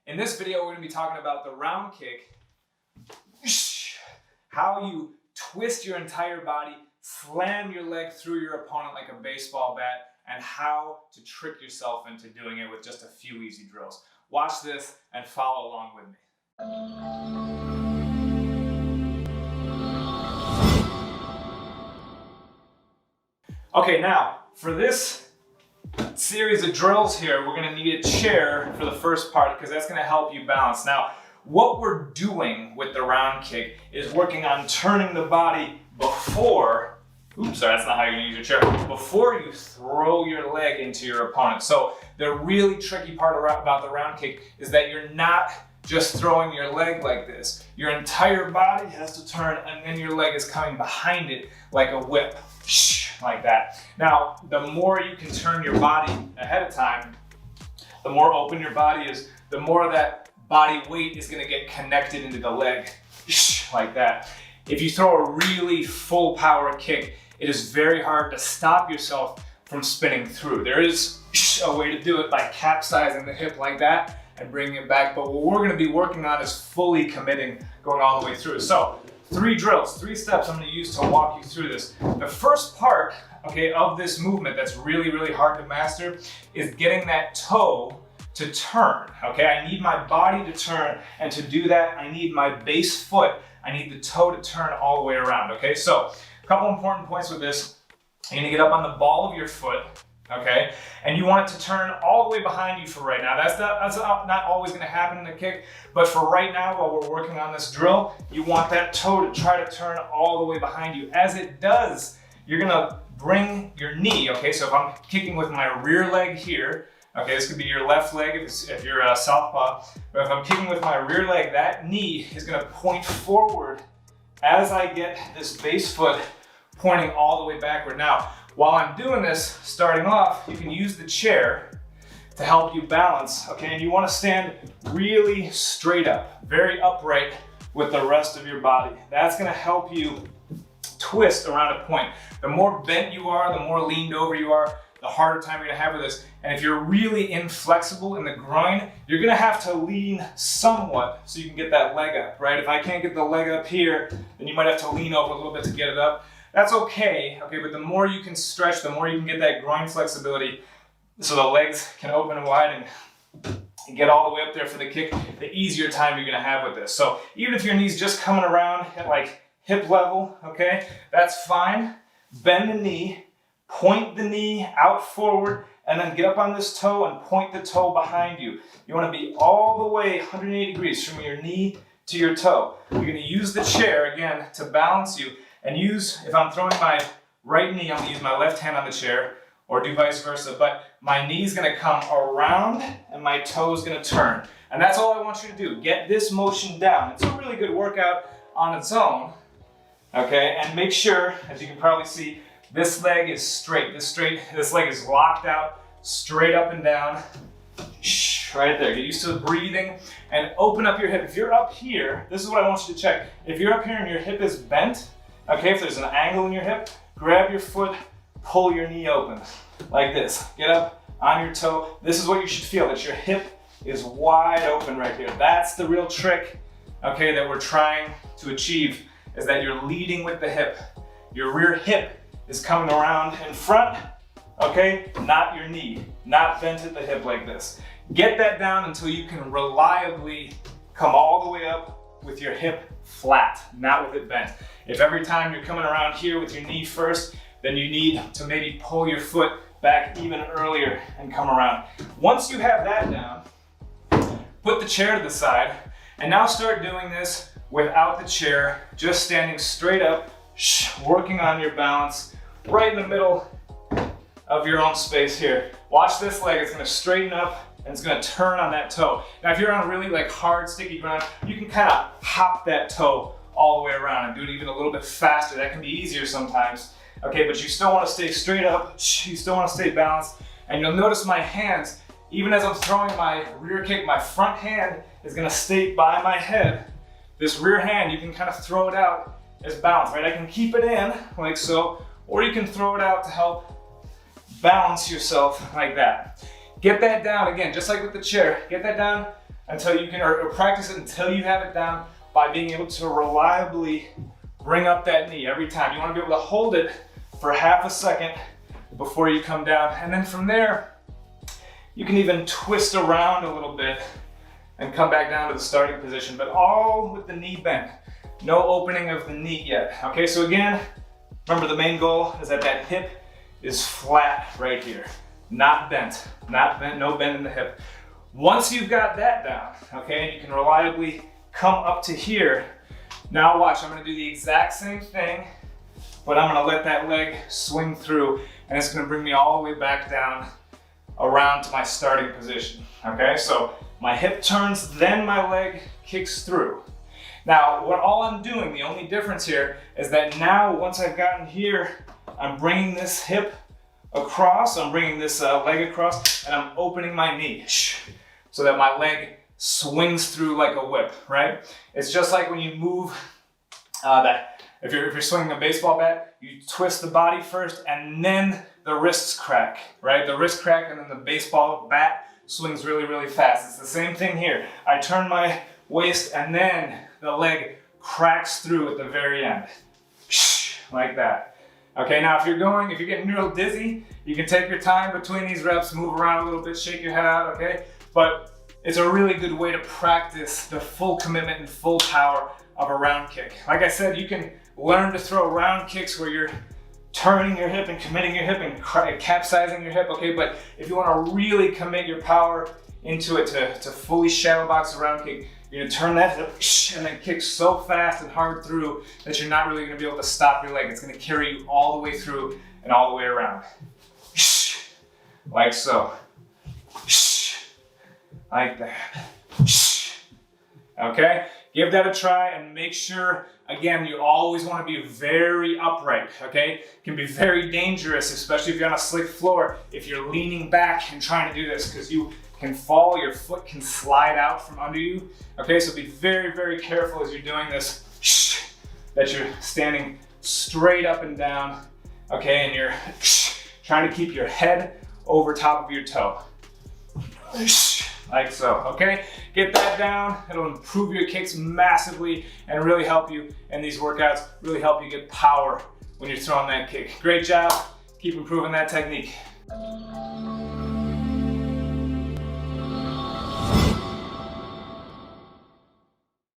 In this video, we're going to be talking about the round kick, how you twist your entire body, slam your leg through your opponent like a baseball bat, and how to trick yourself into doing it with just a few easy drills. Watch this and follow along with me. Okay, now for this series of drills here, we're going to need a chair for the first part because that's going to help you balance. Now, what we're doing with the round kick is working on turning the body before, oops, sorry, that's not how you're going to use your chair, before you throw your leg into your opponent. So the really tricky part about the round kick is that you're not just throwing your leg like this. Your entire body has to turn and then your leg is coming behind it like a whip, like that. Now, the more you can turn your body ahead of time, the more open your body is, the more that body weight is gonna get connected into the leg, like that. If you throw a really full power kick, it is very hard to stop yourself from spinning through. There is a way to do it by capsizing the hip like that and bringing it back, but what we're gonna be working on is fully committing, going all the way through. So, 3 drills, 3 steps I'm gonna use to walk you through this. The first part, okay, of this movement that's really, really hard to master is getting that toe to turn, okay? I need my body to turn, and to do that, I need my base foot, I need the toe to turn all the way around, okay? So, a couple important points with this. You're gonna get up on the ball of your foot, okay? And you want it to turn all the way behind you for right now. That's not always gonna happen in the kick, but for right now, while we're working on this drill, you want that toe to try to turn all the way behind you. As it does, you're gonna bring your knee, okay? So if I'm kicking with my rear leg here, okay, this could be your left leg if you're a southpaw, but if I'm kicking with my rear leg, that knee is gonna point forward as I get this base foot pointing all the way backward. Now, while I'm doing this, starting off, you can use the chair to help you balance, okay? And you wanna stand really straight up, very upright with the rest of your body. That's gonna help you twist around a point. The more bent you are, the more leaned over you are, the harder time you're gonna have with this. And if you're really inflexible in the groin, you're gonna have to lean somewhat so you can get that leg up, right? If I can't get the leg up here, then you might have to lean over a little bit to get it up. That's okay, but the more you can stretch, the more you can get that groin flexibility so the legs can open wide and get all the way up there for the kick, the easier time you're gonna have with this. So even if your knee's just coming around at like hip level, okay, that's fine. Bend the knee, point the knee out forward, and then get up on this toe and point the toe behind you. You wanna be all the way 180 degrees from your knee to your toe. You're gonna use the chair, again, to balance you. And if I'm throwing my right knee, I'm gonna use my left hand on the chair, or do vice versa, but my knee's gonna come around and my toe's gonna turn. And that's all I want you to do. Get this motion down. It's a really good workout on its own, okay? And make sure, as you can probably see, this leg is straight. This leg is locked out, straight up and down. Right there, get used to the breathing and open up your hip. If you're up here, this is what I want you to check. If you're up here and your hip is bent, okay, if there's an angle in your hip, grab your foot, pull your knee open, like this. Get up on your toe. This is what you should feel, that your hip is wide open right here. That's the real trick, okay, that we're trying to achieve, is that you're leading with the hip. Your rear hip is coming around in front, okay, not your knee, not bent at the hip like this. Get that down until you can reliably come all the way up with your hip flat, not with it bent. If every time you're coming around here with your knee first, then you need to maybe pull your foot back even earlier and come around. Once you have that down, put the chair to the side, and now start doing this without the chair, just standing straight up, working on your balance right in the middle of your own space here. Watch this leg, it's gonna straighten up and it's gonna turn on that toe. Now if you're on really like hard, sticky ground, you can kind of hop that toe all the way around and do it even a little bit faster. That can be easier sometimes, okay, but you still wanna stay straight up, you still wanna stay balanced, and you'll notice my hands, even as I'm throwing my rear kick, my front hand is gonna stay by my head. This rear hand, you can kind of throw it out as balance, right? I can keep it in, like so, or you can throw it out to help balance yourself like that. Get that down again, just like with the chair. Get that down until you can, or practice it until you have it down by being able to reliably bring up that knee every time. You want to be able to hold it for half a second before you come down. And then from there, you can even twist around a little bit and come back down to the starting position, but all with the knee bent. No opening of the knee yet. Okay, so again, remember the main goal is that that hip is flat right here. Not bent, no bend in the hip. Once you've got that down, okay, and you can reliably come up to here, now watch, I'm gonna do the exact same thing, but I'm gonna let that leg swing through, and it's gonna bring me all the way back down around to my starting position, okay? So my hip turns, then my leg kicks through. Now, all I'm doing, the only difference here, is that now once I've gotten here, I'm bringing this hip across, I'm bringing this leg across, and I'm opening my knee so that my leg swings through like a whip, right? It's just like when you move if you're swinging a baseball bat, you twist the body first and then the wrists crack, right? The wrist crack and then the baseball bat swings really, really fast. It's the same thing here. I turn my waist and then the leg cracks through at the very end, like that. Okay, now if you're getting real dizzy, you can take your time between these reps, move around a little bit, shake your head out, okay? But it's a really good way to practice the full commitment and full power of a round kick. Like I said, you can learn to throw round kicks where you're turning your hip and committing your hip and capsizing your hip, okay? But if you want to really commit your power into it to fully shadow box a round kick, you're gonna turn that hip and then kick so fast and hard through that you're not really gonna be able to stop your leg. It's gonna carry you all the way through and all the way around. Like so. Like that. Okay? Give that a try and make sure, again, you always want to be very upright, okay? It can be very dangerous, especially if you're on a slick floor, if you're leaning back and trying to do this, because you can fall, your foot can slide out from under you. Okay, so be very, very careful as you're doing this, that you're standing straight up and down, okay, and you're trying to keep your head over top of your toe. Like so, okay? Get that down. It'll improve your kicks massively and really help you in these workouts, really help you get power when you're throwing that kick. Great job. Keep improving that technique.